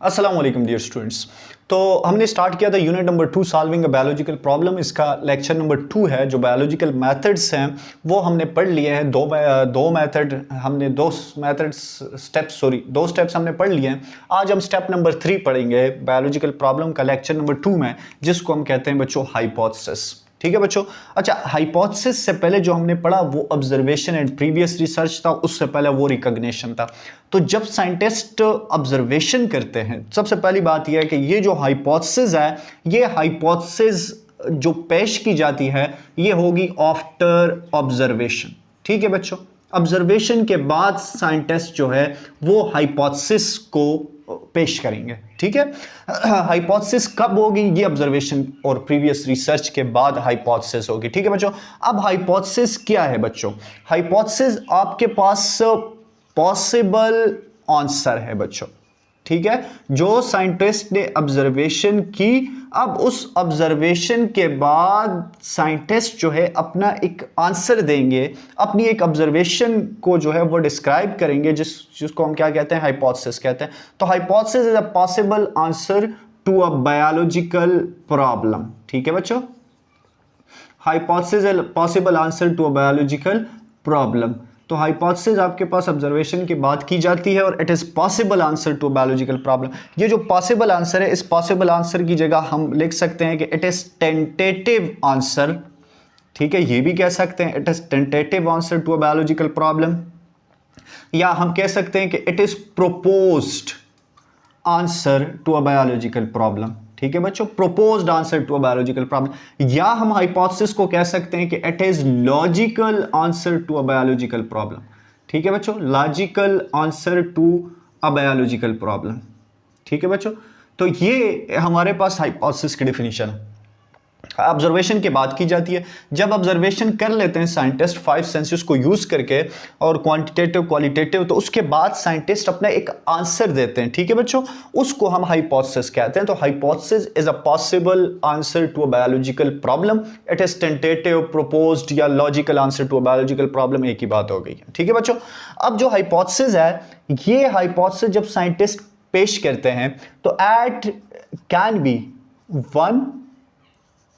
अस्सलाम वालेकुम dear students. तो हमने स्टार्ट किया था unit number 2 solving a biological problem. इसका लेक्चर नंबर 2 है। जो बायोलॉजिकल मेथड्स हैं वो हमने पढ़ लिए हैं। दो स्टेप्स हमने पढ़ लिए हैं। आज हम स्टेप नंबर 3 पढ़ेंगे बायोलॉजिकल प्रॉब्लम का लेक्चर नंबर 2 में, जिसको हम कहते हैं बच्चों हाइपोथेसिस। ठीक है बच्चों। अच्छा, हाइपोथेसिस से पहले जो हमने पढ़ा वो ऑब्जर्वेशन एंड प्रीवियस रिसर्च था, उससे पहले वो रिकॉग्निशन था। तो जब साइंटिस्ट ऑब्जर्वेशन करते हैं, सबसे पहली बात यह है कि ये जो हाइपोथेसिस है, ये हाइपोथेसिस जो पेश की जाती है ये होगी आफ्टर ऑब्जर्वेशन। ठीक है बच्चों। ऑब्जर्वेशन के बाद साइंटिस्ट जो है वो हाइपोथेसिस को पेश करेंगे। ठीक है। हाइपोथेसिस कब होगी? ये ऑब्जर्वेशन और प्रीवियस रिसर्च के बाद हाइपोथेसिस होगी। ठीक है बच्चों। अब हाइपोथेसिस क्या है बच्चों? हाइपोथेसिस आपके पास पॉसिबल आंसर है बच्चों। ठीक है। जो साइंटिस्ट ने ऑब्जर्वेशन की, अब उस ऑब्जर्वेशन के बाद साइंटिस्ट जो है अपना एक आंसर देंगे, अपनी एक ऑब्जर्वेशन को जो है वो डिस्क्राइब करेंगे, जिसको हम क्या कहते हैं? हाइपोथेसिस कहते हैं। तो hypothesis is a possible answer to a biological problem. ठीक है बच्चों। Hypothesis is a possible answer to a biological problem. तो हाइपोथेसिस आपके पास ऑब्जर्वेशन की बात की जाती है और it is possible answer to biological problem. ये जो पॉसिबल आंसर है, इस पॉसिबल आंसर की जगह हम लिख सकते हैं कि इट इज टेंटेटिव आंसर। ठीक है। ये भी कह सकते हैं it is tentative answer to a biological problem, या हम कह सकते हैं कि it is proposed answer to a biological problem. ठीक है बच्चों। Proposed answer to a biological problem, या हम हाइपोथेसिस को कह सकते हैं कि it is logical answer to a biological problem. ठीक है बच्चों। Logical answer to a biological problem. ठीक है बच्चों। तो ये हमारे पास हाइपोथेसिस की डेफिनेशन है। ऑब्जर्वेशन की बात की जाती है। जब ऑब्जर्वेशन कर लेते हैं साइंटिस्ट 5 सेंसेस को यूज करके, और क्वांटिटेटिव क्वालिटेटिव, तो उसके बाद साइंटिस्ट अपना एक आंसर देते हैं। ठीक है बच्चों। उसको हम हाइपोथेसिस कहते हैं। तो hypothesis is a possible answer to a biological problem. It is tentative, proposed या logical answer to a biological problem, एक ही बात हो गई है। ठीक है बच्चों। अब जो हाइपोथेसिस है, ये हाइपोथेसिस जब साइंटिस्ट पेश करते हैं तो एट कैन बी वन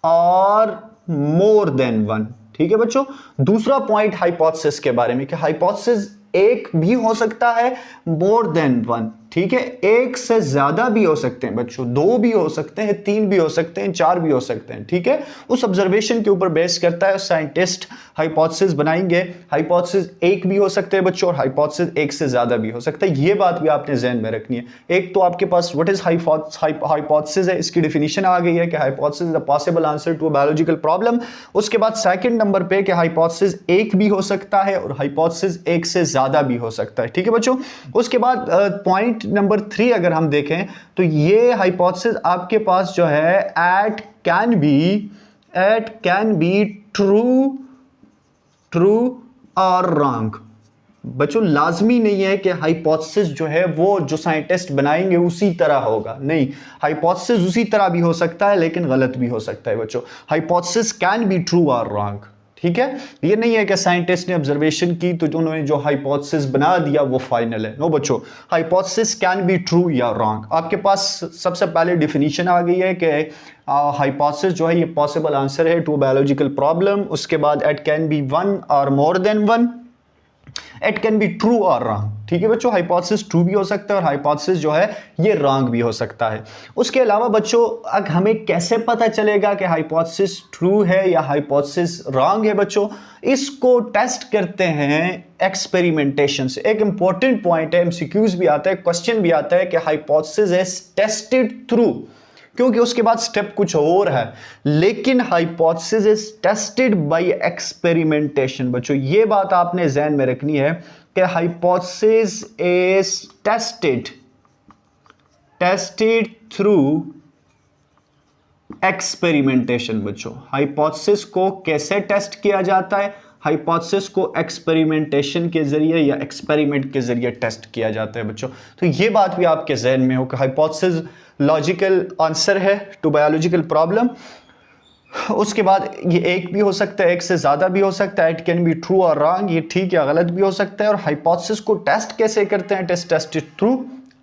और मोर देन वन। ठीक है बच्चों। दूसरा पॉइंट हाइपोथेसिस के बारे में कि हाइपोथेसिस एक भी हो सकता है, मोर देन वन। ठीक है। एक से ज्यादा भी हो सकते हैं बच्चों, 2 भी हो सकते हैं, 3 भी हो सकते हैं, 4 भी हो सकते हैं। ठीक है। उस ऑब्जर्वेशन के ऊपर बेस करता है साइंटिस्ट हाइपोथेसिस बनाएंगे। हाइपोथेसिस एक भी हो सकते हैं बच्चों, और हाइपोथेसिस एक से ज्यादा भी हो सकता है। ये बात भी आपने ज़हन में रखनी है। एक तो आपके पास व्हाट इज हाइपोथेसिस है, इसकी डेफिनेशन आ गई है कि hypothesis is a possible answer to a biological problem. उसके बाद सेकंड नंबर पे कि हाइपोथेसिस एक भी हो सकता है और हाइपोथेसिस एक से ज्यादा भी हो सकता है। ठीक है बच्चों। उसके बाद पॉइंट नंबर 3 अगर हम देखें तो ये हाइपोथेसिस आपके पास जो है एट कैन बी ट्रू और रॉन्ग। बच्चों लाजमी नहीं है कि हाइपोथेसिस जो है वो जो साइंटिस्ट बनाएंगे उसी तरह होगा, नहीं। हाइपोथेसिस उसी तरह भी हो सकता है लेकिन गलत भी हो सकता है बच्चों। हाइपोथेसिस कैन बी ट्रू और रॉन्ग। ठीक है। ये नहीं है कि साइंटिस्ट ने ऑब्जर्वेशन की तो उन्होंने जो हाइपोथेसिस बना दिया वो फाइनल है। नो बच्चों, हाइपोथेसिस कैन बी ट्रू या रॉन्ग। आपके पास सबसे पहले डिफिनीशन आ गई है कि हाइपोथेसिस जो है ये पॉसिबल आंसर है टू बायोलॉजिकल प्रॉब्लम। उसके बाद इट कैन बी वन और more than one. It can be true और रॉन्ग। ठीक है बच्चों। हाइपोथेसिस ट्रू भी हो सकता है और हाइपोथेसिस जो है ये रॉन्ग भी हो सकता है। उसके अलावा बच्चों अब हमें कैसे पता चलेगा कि हाइपोथेसिस ट्रू है या हाइपोथेसिस रॉन्ग है बच्चों? इसको टेस्ट करते हैं एक्सपेरिमेंटेशन से। एक इंपॉर्टेंट पॉइंट है, एमसीक्यूज भी आता है, क्वेश्चन भी आता है कि हाइपोथेसिस इज टेस्टेड थ्रू, क्योंकि उसके बाद स्टेप कुछ और है, लेकिन hypothesis is tested by experimentation. बच्चों ये बात आपने ध्यान में रखनी है कि hypothesis is tested through experimentation. बच्चों हाइपोथेसिस को कैसे टेस्ट किया जाता है? हाइपोथेसिस को एक्सपेरिमेंटेशन के जरिए या एक्सपेरिमेंट के जरिए टेस्ट किया जाता है बच्चों। तो ये बात भी आपके जहन में हो कि हाइपोथेसिस लॉजिकल आंसर है टू बायोलॉजिकल प्रॉब्लम। उसके बाद ये एक भी हो सकता है, एक से ज्यादा भी हो सकता है। इट कैन बी ट्रू और रॉन्ग, ये ठीक या गलत भी हो सकता है। और हाइपोथेसिस को टेस्ट कैसे करते हैं? टेस्ट थ्रू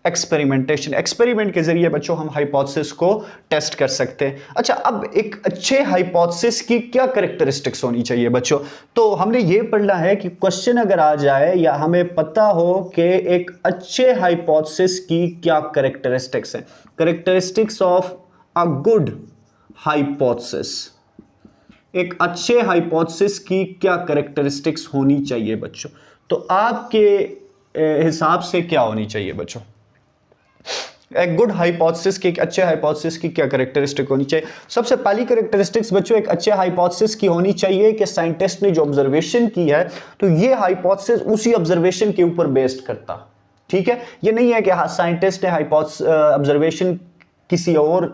एक्सपेरिमेंटेशन, एक्सपेरिमेंट के जरिए बच्चों हम हाइपोथेसिस को टेस्ट कर सकते हैं। अच्छा, अब एक अच्छे हाइपोथेसिस की क्या कैरेक्टरिस्टिक्स होनी चाहिए बच्चों? तो हमने ये पढ़ना है कि क्वेश्चन अगर आ जाए या हमें पता हो कि एक अच्छे हाइपोथेसिस की क्या कैरेक्टरिस्टिक्स हैं, characteristics of a good hypothesis, एक अच्छे हाइपोथेसिस की क्या कैरेक्टरिस्टिक्स होनी चाहिए बच्चों? तो आपके हिसाब से क्या होनी चाहिए बच्चों? एक गुड हाइपोथेसिस की, एक अच्छे हाइपोथेसिस की क्या कैरेक्टरिस्टिक होनी चाहिए? सबसे पहली कैरेक्टरिस्टिक्स बच्चों एक अच्छे हाइपोथेसिस की होनी चाहिए कि साइंटिस्ट ने जो ऑब्जर्वेशन की है तो ये हाइपोथेसिस उसी ऑब्जर्वेशन के ऊपर बेस्ड करता। ठीक है, ये नहीं है कि साइंटिस्ट ने ऑब्जर्वेशन किसी और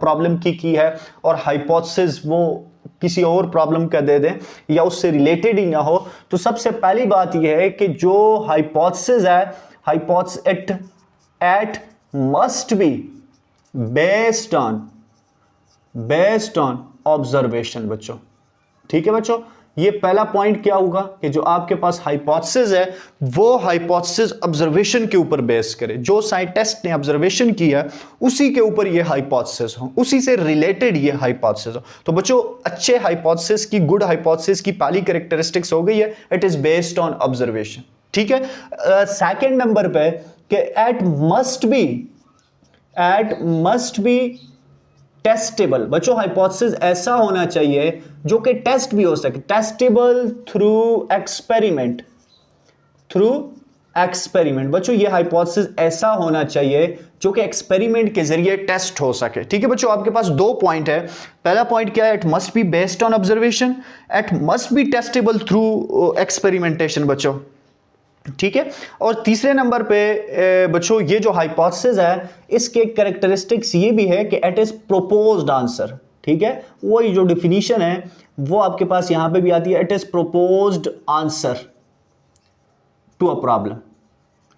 प्रॉब्लम की है और हाइपोथेसिस वो किसी और प्रॉब्लम का दे दें या उससे रिलेटेड ही ना हो। तो सबसे पहली बात यह है कि जो हाइपोथेसिस है, hypothesis it must be based on observation बच्चों। ठीक है बच्चों, ये पहला पॉइंट क्या होगा कि जो आपके पास हाइपोथेसिस है वो हाइपोथेसिस ऑब्जर्वेशन के ऊपर बेस करे, जो साइंटिस्ट ने ऑब्जर्वेशन किया उसी के ऊपर ये हाइपोथेसिस हो, उसी से रिलेटेड ये हाइपोथेसिस हो। तो बच्चों अच्छे हाइपोथेसिस की, गुड हाइपोथेसिस की पहली कैरेक्टरिस्टिक्स हो गई है it is based on observation. ठीक है, सेकंड नंबर पे कि एट मस्ट बी टेस्टेबल। बच्चों हाइपोथेसिस ऐसा होना चाहिए जो कि टेस्ट भी हो सके, टेस्टेबल थ्रू एक्सपेरिमेंट, बच्चों ये हाइपोथेसिस ऐसा होना चाहिए जो कि एक्सपेरिमेंट के जरिए टेस्ट हो सके। ठीक है बच्चों, आपके पास दो पॉइंट है। पहला पॉइंट क्या है? It must be based on observation, it must be testable through experimentation बच्चों। ठीक है, और तीसरे नंबर पे बच्चों ये जो हाइपोथेसिस है इसके कैरेक्टरिस्टिक्स ये भी है कि इट इज प्रोपोज्ड आंसर। ठीक है, वही जो डिफिनीशन है वो आपके पास यहां पे भी आती है, it is proposed answer to a problem.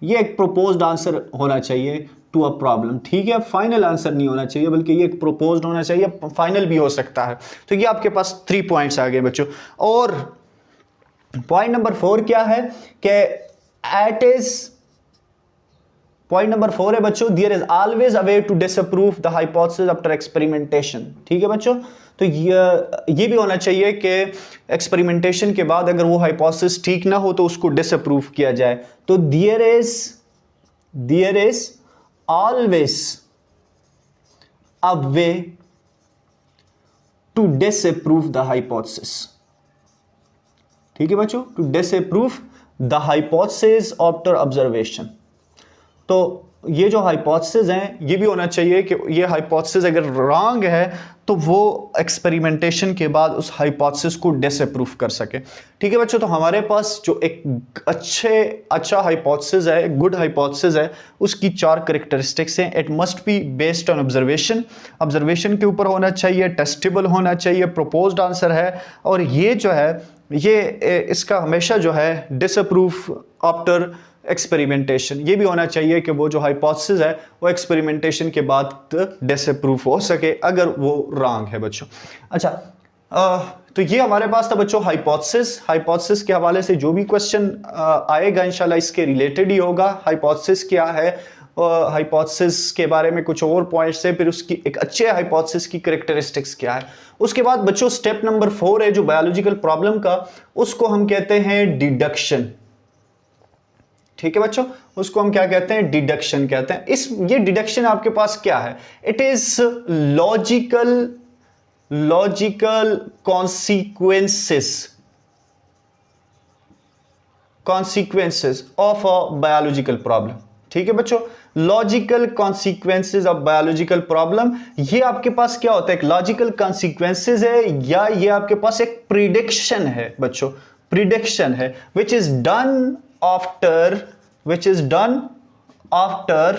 ये एक प्रोपोज्ड आंसर होना चाहिए टू अ प्रॉब्लम। ठीक है, फाइनल आंसर नहीं होना चाहिए बल्कि ये एक प्रोपोज्ड होना चाहिए, फाइनल भी हो सकता है। तो ये आपके पास 3 पॉइंट्स आ गए बच्चों। और पॉइंट नंबर 4 क्या है कि पॉइंट नंबर 4 है बच्चों, there is always a way to disapprove the hypothesis after experimentation. ठीक है बच्चों, तो ये भी होना चाहिए कि एक्सपेरिमेंटेशन के बाद अगर वो हाइपोथेसिस ठीक ना हो तो उसको डिसअप्रूव किया जाए। तो there is always a way to disapprove the hypothesis. ठीक है बच्चों, to disapprove the hypothesis after observation. तो ये जो हाइपोथेसिस हैं ये भी होना चाहिए कि ये हाइपोथेसिस अगर रॉन्ग है तो वो एक्सपेरिमेंटेशन के बाद उस हाइपोथेसिस को डिसअप्रूव कर सके। ठीक है बच्चों, तो हमारे पास जो एक अच्छा हाइपोथेसिस है, गुड हाइपोथेसिस है, उसकी 4 कैरेक्टरिस्टिक्स हैं। It must be based on observation, observation के ऊपर होना चाहिए, टेस्टेबल होना चाहिए, प्रोपोज्ड आंसर है, और ये जो है ये इसका हमेशा जो है डिसअप्रूव आफ्टर एक्सपेरिमेंटेशन। ये भी होना चाहिए कि वो जो हाइपोथेसिस है वो एक्सपेरिमेंटेशन के बाद डिसअप्रूव हो सके अगर वो रॉन्ग है बच्चों। अच्छा, तो ये हमारे पास था बच्चों हाइपोथेसिस के हवाले से जो भी क्वेश्चन आएगा इंशाल्लाह इसके रिलेटेड ही होगा। हाइपोथेसिस क्या है, हाइपोथेसिस के बारे में कुछ और पॉइंट्स है, फिर उसकी एक अच्छे हाइपोथेसिस की कैरेक्टरिस्टिक्स क्या है। उसके बाद बच्चों स्टेप नंबर 4 है जो बायोलॉजिकल प्रॉब्लम का, उसको हम कहते हैं डिडक्शन। ठीक है बच्चों, उसको हम क्या कहते हैं? डिडक्शन कहते हैं। ये डिडक्शन आपके पास क्या है? It is logical consequences of a biological problem. ठीक है बच्चों, logical consequences of biological problem, ये आपके पास क्या होता है? एक लॉजिकल कॉन्सिक्वेंसेस है या ये आपके पास एक प्रिडिक्शन है बच्चों, प्रिडिक्शन है which is done after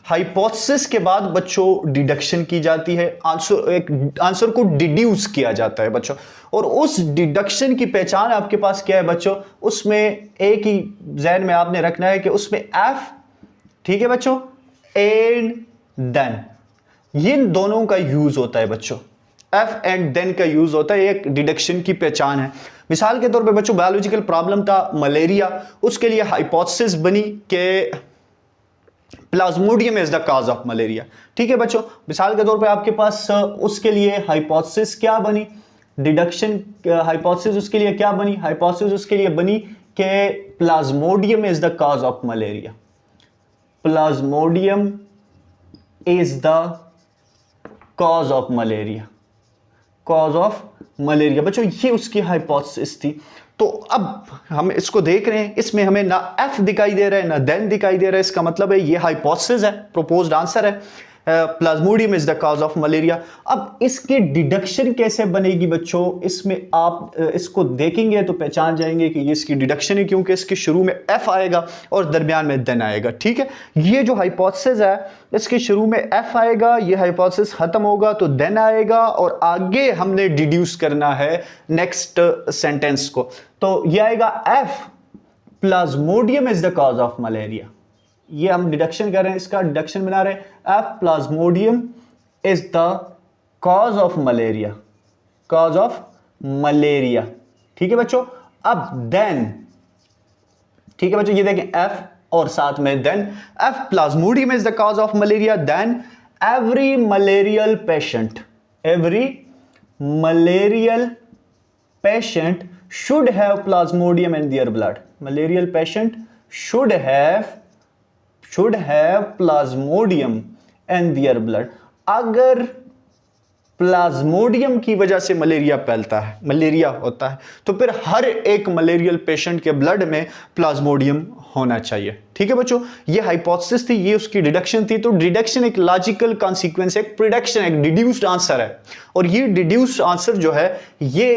hypothesis के बाद बच्चों डिडक्शन की जाती है, आंसर को डिड्यूस किया जाता है बच्चों। और उस डिडक्शन की पहचान आपके पास क्या है बच्चों? उसमें एक ही ज़हन में आपने रखना है कि उसमें एफ, ठीक है बच्चों, एंड देन, इन दोनों का यूज होता है बच्चों, एफ एंड देन का यूज होता है, एक डिडक्शन की पहचान है। मिसाल के तौर पे बच्चों बायोलॉजिकल प्रॉब्लम था मलेरिया, उसके लिए हाइपोथेसिस बनी कि Plasmodium is the cause of malaria. ठीक है बच्चों, मिसाल के तौर पे आपके पास उसके लिए हाइपोथेसिस क्या बनी, डिडक्शन हाइपोथेसिस उसके लिए क्या बनी, हाइपोथेसिस उसके लिए बनी कि Plasmodium is the cause of malaria. Plasmodium is the cause of malaria, cause of malaria. बच्चों ये उसकी हाइपोथेसिस थी। तो अब हम इसको देख रहे हैं, इसमें हमें ना एफ दिखाई दे रहा है ना देन दिखाई दे रहा है, इसका मतलब है ये हाइपोथेसिस है, प्रोपोज्ड आंसर है, Plasmodium is the cause of malaria. अब इसकी डिडक्शन कैसे बनेगी बच्चों, इसमें आप इसको देखेंगे तो पहचान जाएंगे कि ये इसकी डिडक्शन है, क्योंकि इसके शुरू में एफ आएगा और दरमियान में देन आएगा। ठीक है, ये जो हाइपोथेसिस है इसके शुरू में एफ आएगा, ये हाइपोथेसिस खत्म होगा तो देन आएगा, और आगे हमने डिड्यूस करना है नेक्स्ट सेंटेंस को। तो ये आएगा F plasmodium is the cause of malaria. ये हम डिडक्शन कर रहे हैं, इसका डिडक्शन बना रहे हैं, F plasmodium is the cause of malaria, cause of malaria. ठीक है बच्चों, अब देन, ठीक है बच्चों, ये देखें एफ और साथ में then, if plasmodium is the cause of malaria, then every malarial patient, every malarial patient should have plasmodium in their blood. Malarial patient should have plasmodium in their blood. अगर Plasmodium की वजह से malaria फैलता है, malaria होता है, तो फिर हर एक मलेरियल पेशेंट के ब्लड में प्लाज्मोडियम होना चाहिए। ठीक है बच्चों, ये हाइपोथेसिस थी, ये उसकी डिडक्शन थी। तो डिडक्शन एक लॉजिकल कॉन्सिक्वेंस है, एक प्रिडिक्शन, एक डिड्यूस्ड आंसर है, और ये डिड्यूस्ड आंसर जो है ये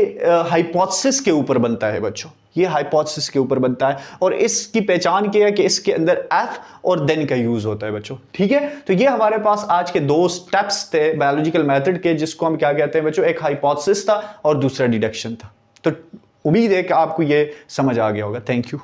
हाइपोथेसिस के ऊपर बनता है बच्चों, ये हाइपोथेसिस के ऊपर बनता है, और इसकी पहचान क्या है कि इसके अंदर एफ और देन का यूज होता है बच्चों। ठीक है, तो ये हमारे पास आज के दो स्टेप्स थे बायोलॉजिकल मेथड के, जिसको हम क्या कहते हैं बच्चों, एक हाइपोथेसिस था और दूसरा डिडक्शन था। तो उम्मीद है कि आपको ये समझ आ गया होगा। Thank you.